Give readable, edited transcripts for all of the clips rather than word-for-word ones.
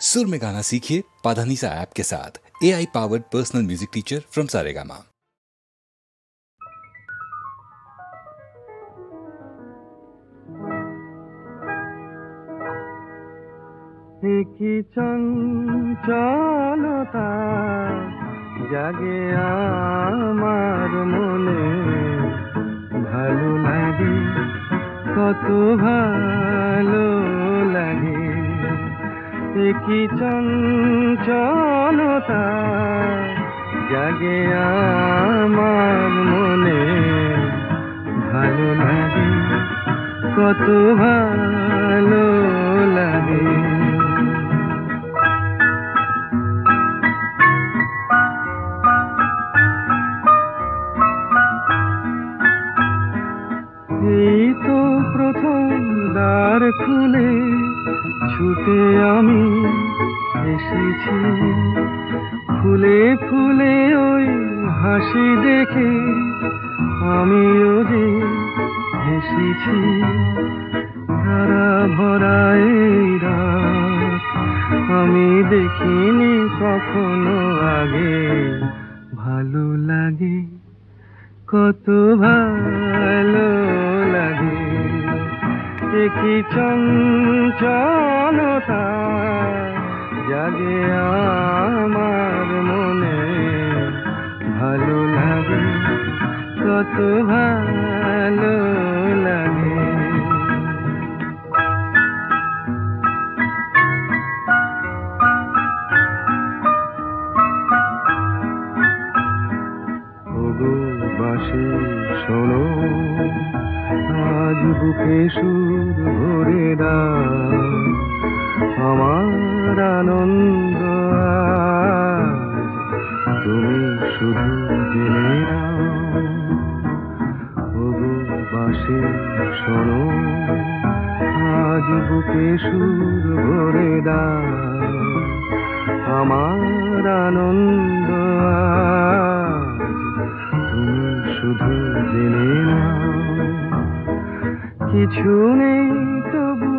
सुर में गाना सीखिए पाधानीसा ऐप के साथ। AI powered personal music teacher from Saregama. কি চঞ্চলতা জাগে আমার মনে, ভালো লাগে, কত ভালো লাগে। কি চঞ্চলতা জাগে আমার মনে, ভালো লাগে, কত ভালো লাগে। এই তো প্রথম দ্বার খুলে ছুটে আমি এসেছি, ফুলে ফুলে ওই হাসি দেখে আমিও যে হেসেছি। ধারা ভরা এই রাত আমি দেখিনি কখনো আগে, ভালো লাগে, কত ভালো লাগে। কি চঞ্চলতা জাগে আমার মনে, ভালো লাগে, কত ভালো লাগে। বাঁশি শোনো, আজ বুকে সুর ভরে দাও, আমার আনন্দ আজ তুমি শুধু জেনে নাও। ওগো বাঁশি শোনো, আজ বুকে সুর ভরে দাও, আমার আনন্দ শুধু জেনে নাও। কিছু নেই তবু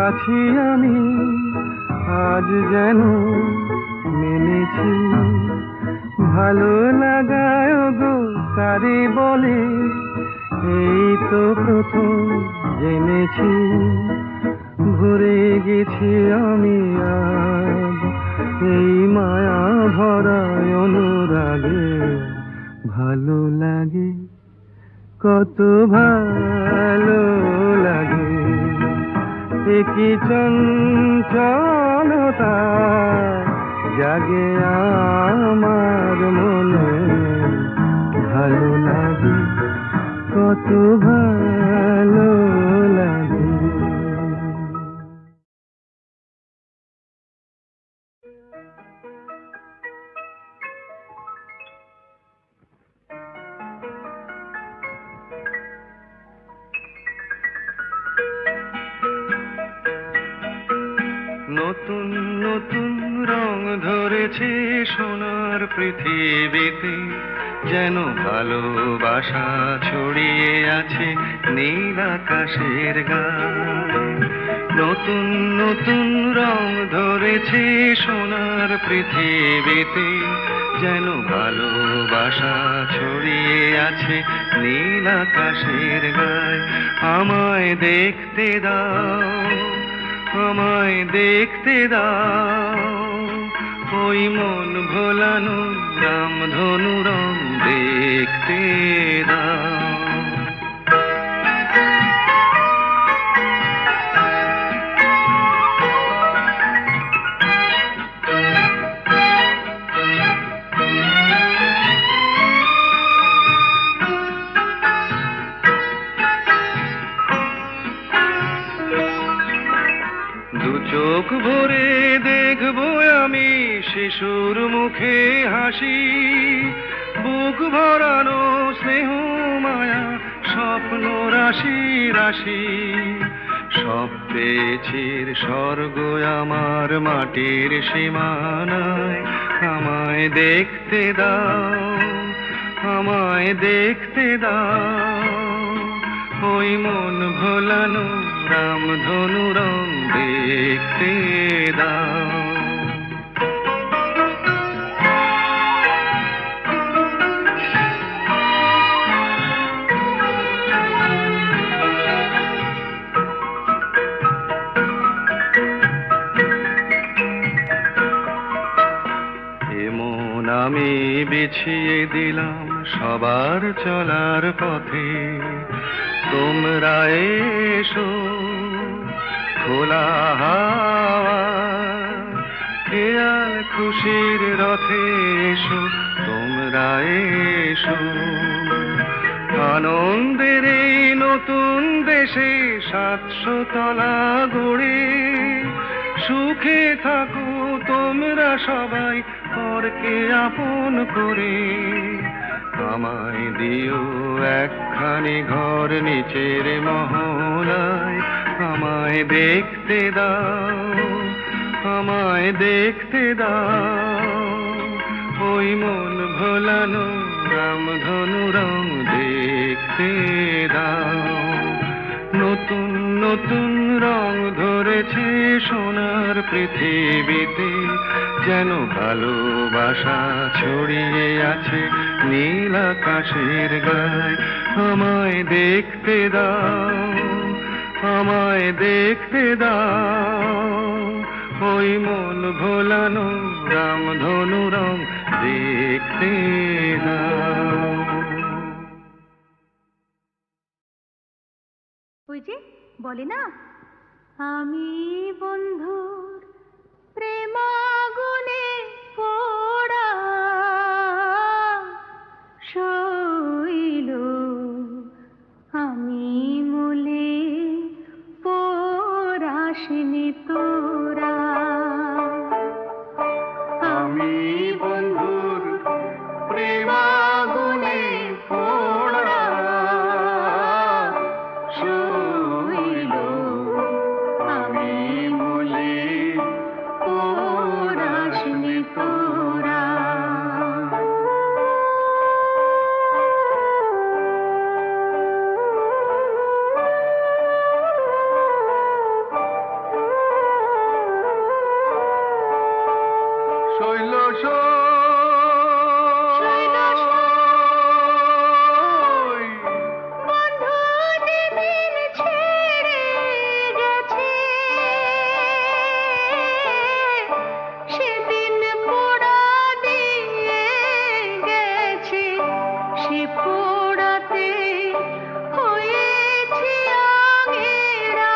আছি আমি, আজ যেন মেনেছি, ভালো লাগায় গো কারে বলে, এই তো প্রথম জেনেছি। ভরে গেছি আমি আজ এই মায়া ভরা অনুরাগে, ভালো লাগে, কত ভালো লাগে। কি চঞ্চলতা জাগে আমার মনে, ভালো লাগে, কত ভালো লাগে। নতুন নতুন রং ধরেছে সোনার পৃথিবীতে, যেন ভালোবাসা ছড়িয়ে আছে নীল আকাশের গায়ে। নতুন নতুন রং ধরেছে সোনার পৃথিবীতে, যেন ভালোবাসা ছড়িয়ে আছে নীল আকাশের গায়ে। আমায় দেখতে দাও, আমায় দেখতে দাও, ওই মন ভোলানো রামধনু রং দেখতে দাও। চোখ ভরে দেখবো আমি শিশুর মুখে হাসি, বুক ভরানো স্নেহ মায়া স্বপ্ন রাশি রাশি। সব পেয়েছি স্বর্গ আমার মাটির সীমানায়, আমায় দেখতে দাও, আমায় দেখতে দাও, ওই মন ভোলানো রামধনু রং দেখতে দাও। আমি বিছিয়ে দিলাম সবার চলার পথে, তোমরা এসো খোলা হাওয়া, খেয়াল খুশির রথে এসো, তোমরা এসো। আনন্দের এই নতুন দেশে 700 তলা গড়ে সুখে থাকো তোমরা সবাই পরকে আপন করে। আমায় দিও একখানি ঘর নিচের মহলায়, আমায় দেখতে দাও, আমায় দেখতে দাও। ওই মন ভোলানো রামধনু রং দেখতে দাও। নতুন নতুন রং ধরেছে সোনার পৃথিবীতে, যেন ভালোবাসা ছড়িয়ে আছে নীল আকাশের গায়ে। আমায় দেখতে দাও, আমায় দেখতে দাও। ওই মন ভোলানো রামধনু রং দেখতে দাও। ওই যে বলে না, আমি বন্ধুর প্রেমাগুনে পোড়া শৈল, আমি মূলে পোড়াসনি তোরা। আমি বন্ধুর প্রেমাগুনে পোড়া শৈল, আমি মূলে পোড়াসনি তোরা। শৈল বন্ধু যেদিন ছেড়ে গেছে, সেদিন পোড়া দিয়ে গেছে। সে পোড়াতে হয়েছি আগেরা।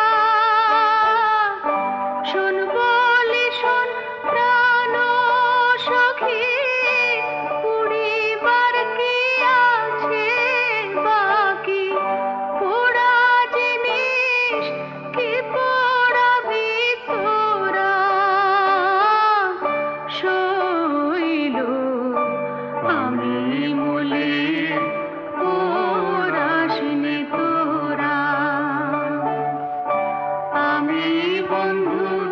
শোন বলি শোন প্রাণ সখী, পুড়িবার কি আছে বাকি? পোড়া জিনিস কি পোড়াবি তোরা? শৈল, আমি মূলে পোড়াসনি তোরা। আমি বন্ধুর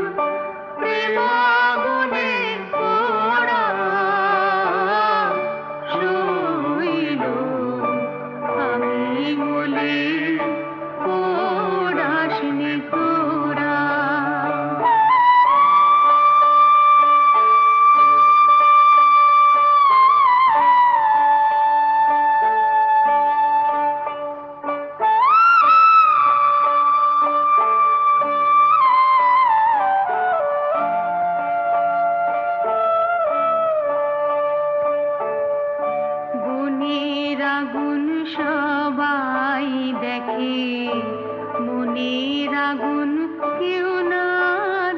প্রেমাগুনে পোড়া শৈল, আমি মূলে পোড়াসনি তোরা। গুণের আগুন সবাই দেখে, মনের আগুন কেউ না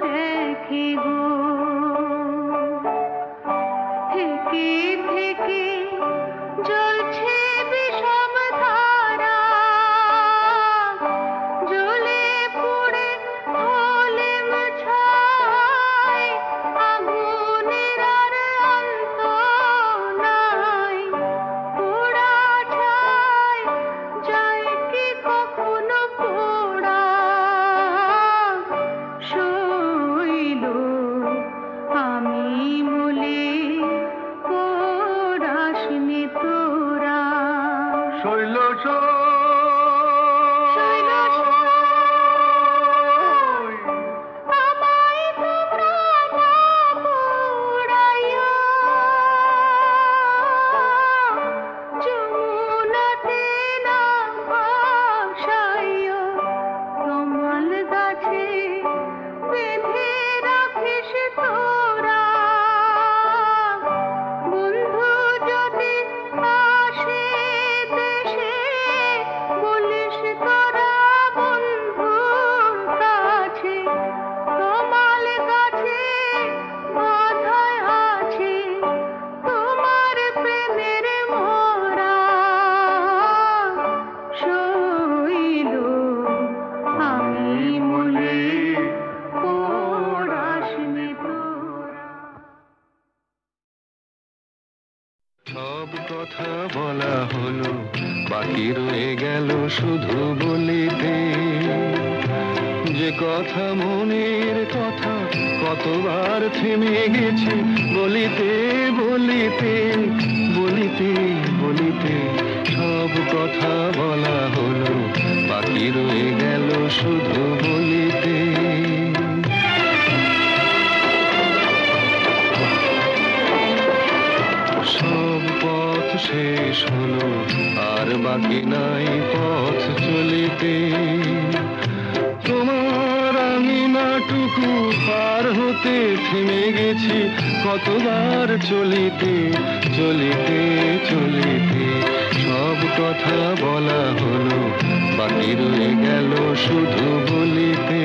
দেখে গো। থেকে থেকে জ্বলছে বিষম ধারা, জ্বলে পুড়ে হলেম ছাই। আগুনের আর অন্ত নাই, পোড়া ছাই যায় কি কখনো পোড়া? শৈল, আমি মূলে পোড়াসনি তোরা। শৈল শৈল, আমায় তোমরা না পোড়াইয়া, যমুনাতে না ভাসাইয়া। কমল গাছে বেঁধে রাখিস তোরা, বন্ধু সব কথা বলা হলো, বাকি রয়ে গেল শুধু বলিতে। যে কথা মনের কথা কতবার থেমে গেছে বলিতে বলিতে বলিতে বলিতে। সব কথা বলা হলো, বাকি রয়ে গেল শুধু বলিতে। সব পথ শেষ হলো, আর বাকি নাই পথ চলিতে। তোমার আঙিনাটুকু পার হতে থেমে গেছি কতবার চলিতে চলিতে চলিতে। সব কথা বলা হলো, বাকি রয়ে গেল শুধু বলিতে।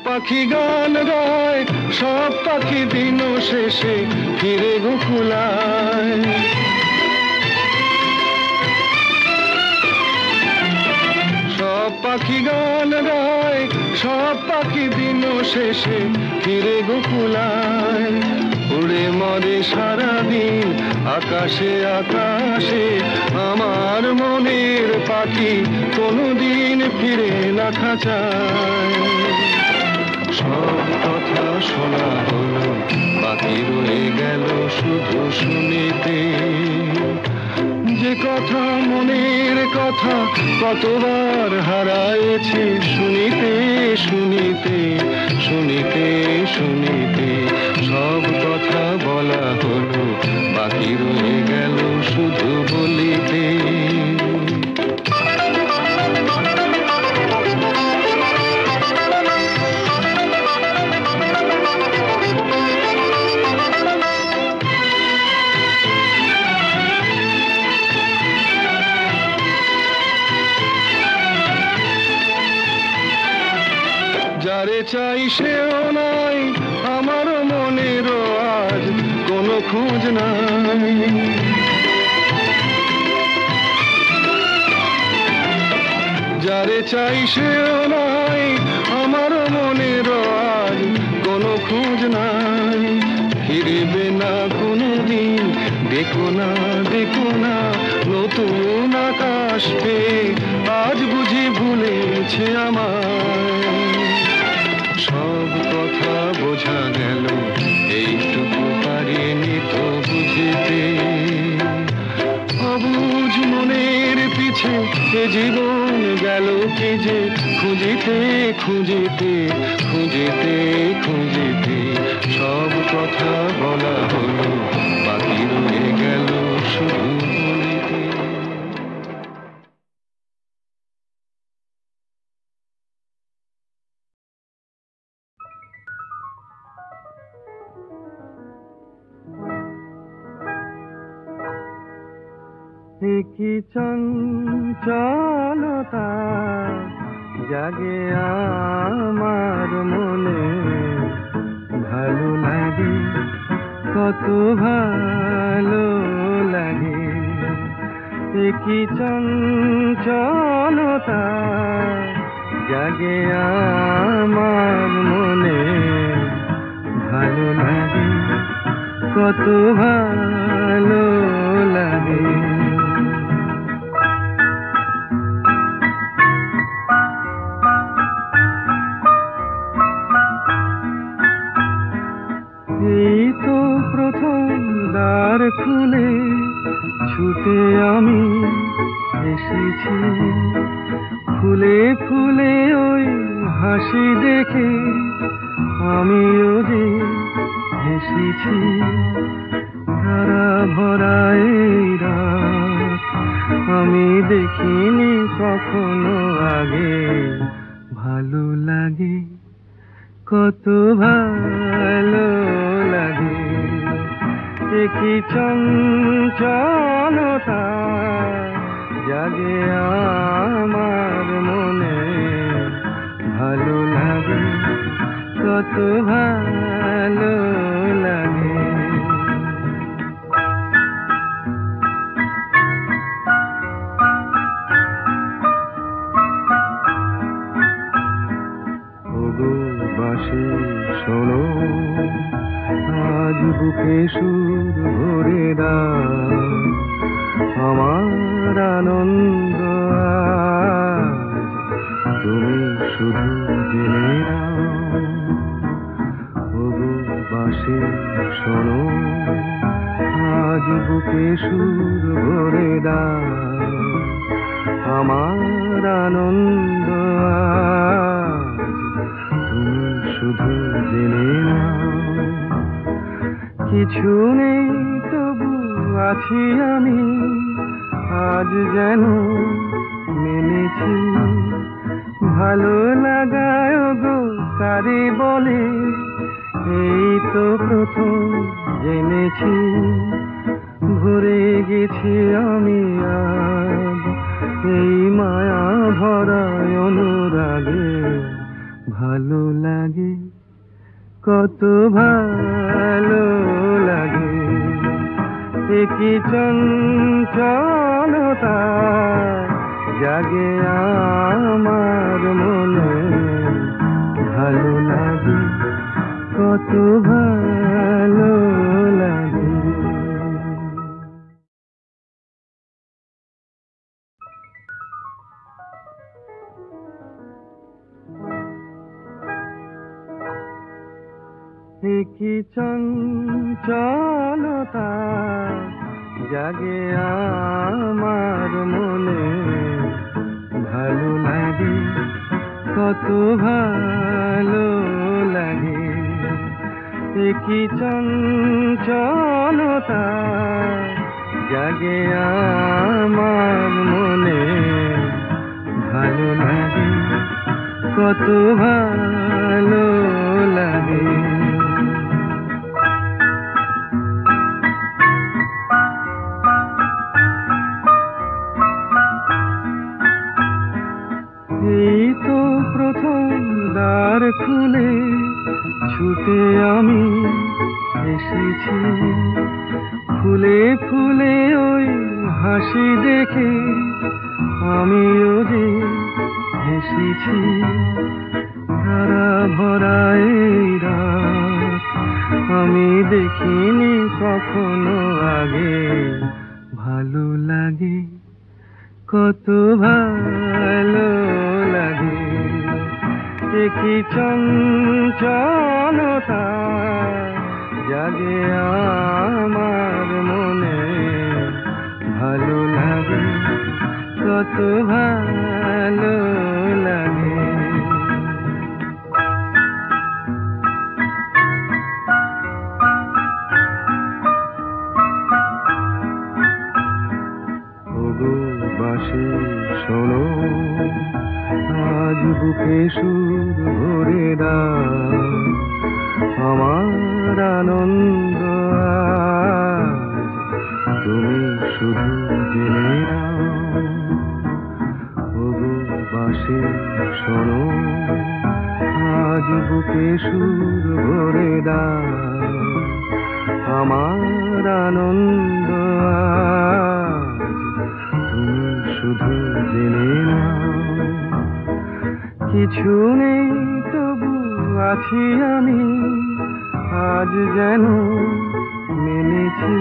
পাখি গান গায়, সব পাখি দিন শেষে ফিরে গোকুলায়। সব পাখি গান গায়, সব পাখি দিন শেষে ফিরে গোকুলায়। উড়ে মরে সারাদিন আকাশে আকাশে, আমার মনের পাখি কোনোদিন ফিরে না খাঁচায়। সব কথা শোনা হলো, বাকি রয়ে গেল শুধু শুনিতে। যে কথা মনের কথা কতবার হারায়েছি শুনিতে শুনিতে শুনিতে শুনিতে। সব কথা বলা হলো, বাকি রয়ে গেল শুধু বলিতে। যারে চাই সেও নাই, আমার মনেরও আজ কোনো খোঁজ নাই। যারে চাই সেও নাই, আমার মনেরও আজ কোনো খোঁজ নাই। ফিরবে না কোনোদিন, দেখো না দেখো না নতুন আকাশ পেয়ে আজ বুঝি ভুলেছে আমায়। সব কথা বোঝা গেল, এইটুকু পারিনি তো বুঝিতে। অবুঝ মনের পিছে এ জীবন গেল কি যে খুঁজিতে খুঁজিতে খুঁজিতে খুঁজিতে। সব কথা বলা হলো, বাকি রয়ে গেল শুধু বলিতে। কি চঞ্চলতা জাগে আমার মনে, ভালো লাগে কত ভালো লাগে। কি চঞ্চলতা জাগে আমার মনে, ভালো লাগে কত ভালো লাগে। এই তো প্রথম দ্বার খুলে ছুটে আমি এসেছি, ফুলে ফুলে ওই হাসি দেখে আমিও যে হেসেছি। ধারা ভরা এই রাত আমি দেখিনি কখনো আগে, ভালো লাগে কত ভালো লাগে। কি চঞ্চলতা জাগে আমার মনে, ভালো লাগে কত বাসি শোনো, আজ বুকে সুর ভরে দাও, আমার আনন্দ আজ তুমি শুধু জেনে নাও। ওগো বাসি শোনো, আজ বুকে সুর ভরে দাও, আমার আনন্দ আজ তুমি শুধু জেনে নাও। কিছু নেই তবু আছি আমি, আজ যেন মেনেছি, ভালো লাগায় গো কারে বলে, এই তো প্রথম জেনেছি। ভরে গেছি আমি আজ এই মায়া ভরা অনুরাগে, ভালো লাগে কত ভালো লাগে। একই চঞ্চলতা জাগে আমার মনে, ভালো লাগে কত ভালো লাগে। কি চঞ্চলতা জাগে আমার মনে, ভালো লাগে কত ভালো লাগে। কি চঞ্চলতা জাগে আমার মনে, ভালো লাগে কত ভালো লাগে। এই তো প্রথম দ্বার খুলে ছুটে আমি এসেছি, ফুলে ফুলে ওই হাসি দেখে আমিও যে হেসেছি। ধারা ভরা এই রাত আমি দেখিনি কখনো আগে, ভালো লাগে কত ভালো লাগে। কি চঞ্চলতা জাগে আমার মনে, ভালো লাগে কত ভালো লাগে। ওগো বাসি শোনো, আজ বুকে সুর ভরে দাও, আমার আনন্দ আজ তুমি শুধু জেনে নাও। ওগো বাসি শোনো, আজ বুকে সুর ভরে দাও, আমার আনন্দ আজ তুমি শুধু জেনে নাও। কিছু নেই তবু আছি আমি, আজ যেন মেনেছি,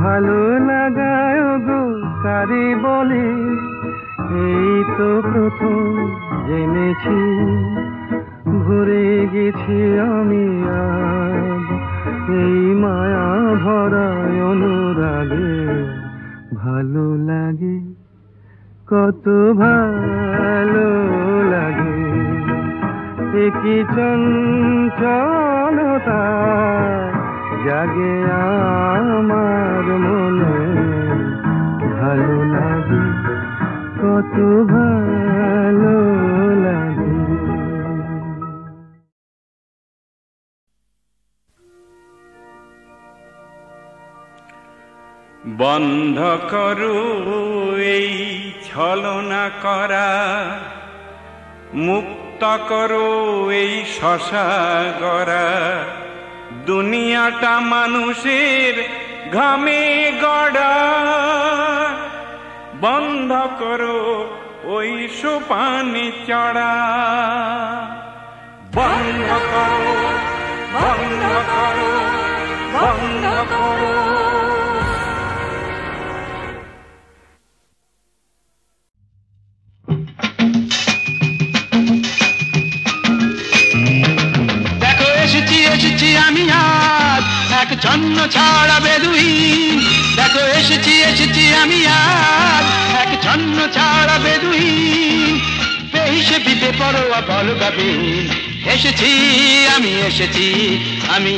ভালো লাগায় গো কারে বলে, এই তো প্রথম জেনেছি। ভরে গেছি আমি আজ এই মায়া ভরা অনুরাগে, ভালো লাগে কত ভালো লাগে। কি চঞ্চলতা জাগে আমার মনে, ভালো লাগে কত ভালো লাগে। বন্ধ করো এই ছলনা করা, মুক্ত করো এই শশা গড়া। দুনিয়াটা মানুষের ঘামে গড়া, বন্ধ করো ওই সোপানে চড়া। বন্ধ করো, বন্ধ করো, বন্ধ করো। দেখো এসেছি এসেছি আমি আজ এক ছন্ন ছাড়া বেদুইন। দেখো এসেছি এসেছি আমি আজ এক ছন্ন ছাড়া বেদুইন। বেহিসেবি বেপরোয়া বলগাবিন। এসেছি আমি এসেছি আমি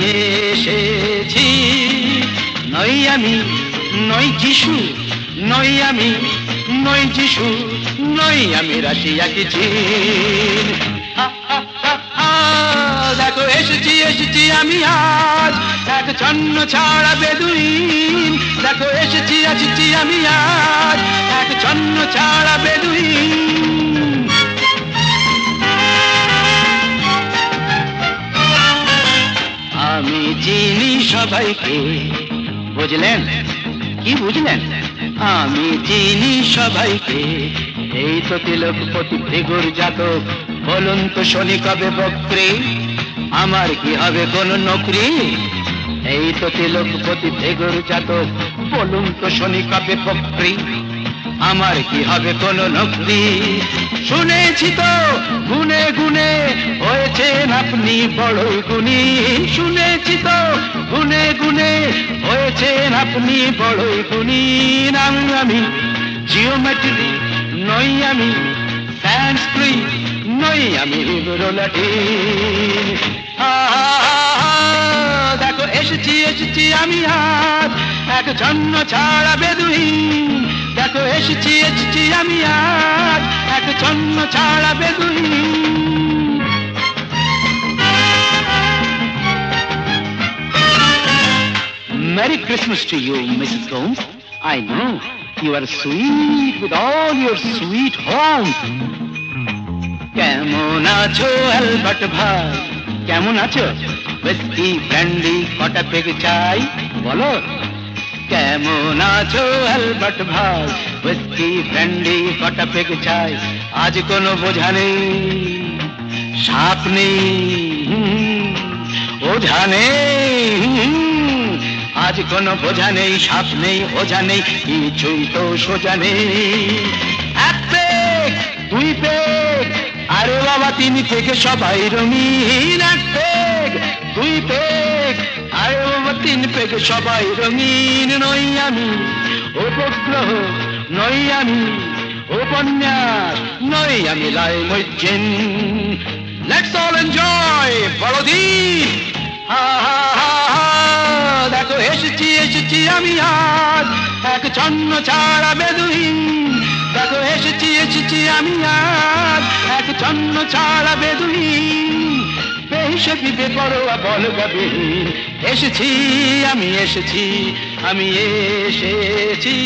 এসেছি। নই আমি নই যিশু, নই আমি নই যিশু, নই আমি রাশিয়া কি চীন। দেখো এসেছি এসেছি আমি আজ এক ছন্ন ছাড়া বেদুইন। দেখো এসেছি এসেছি আমি আজ এক ছন্ন ছাড়া বেদুইন। আমি চিনি সবাইকে, বুঝলেন কি বুঝলেন? আমি চিনি সবাইকে। এই তো তিলকপতি ভৃগুর জাতক, বলুন তো শনি কবে বক্রে, আমার কি হবে কোন নকরি? এই তো তিলকপতি ভৃগুর জাতক, বলুন তো শনি কবে বক্রে, আমার কি হবে কোন নকরি? শুনেছি তো গুনে গুনে হয়েছেন আপনি বড় গুণী। শুনেছি তো গুনে গুনে হয়েছেন আপনি বড় গুণী। আমি জিওমেট্রি নই, আমি সংস্কৃত নই, আমি লাটিন। দেখো এসেছি এসেছি আমি আজ এক ছন্ন ছাড়া বেদুইন। দেখো এসেছি এসেছি আমি আজ এক ছন্ন ছাড়া বেদুইন। Merry Christmas to you, Mrs. Gomes. I know you are sweet with all your sweet home. কেমন আছো অ্যালবার্ট ভাই, কেমন আছো? হুইস্কি ব্র্যান্ডি কটা পেগ চাই বলো। কেমন আছো অ্যালবার্ট ভাই, হুইস্কি ব্র্যান্ডি কটা পেগ চাই। আজ কোনো বোঝা নেই, সাপ নেই, ওঝা নেই। আজ কোনো বোঝা নেই, সাপ নেই, ওঝা নেই, কিছুই তো সোজা নেই। এক পেগ দুই পেগ আরে বাবা তিন থেকে সবাই রঙিন। এক পেগ দুই পেগ আরে বাবা তিন পেগ সবাই রঙিন। নই আমি উপগ্রহ, নই আমি উপন্যাস, নই আমি লাই মজ্জিন। লেটস অল এনজয় বড়দিন। দেখো এসেছি এসেছি আমি আজ এক ছন্ন ছাড়া বেদুইন। দেখো এসেছি এসেছি আমি আজ এক ছন্ন ছাড়া বেদুইন। বেহিসেবি বেপরোয়া বলগাবিন। এসেছি আমি এসেছি আমি এসেছি।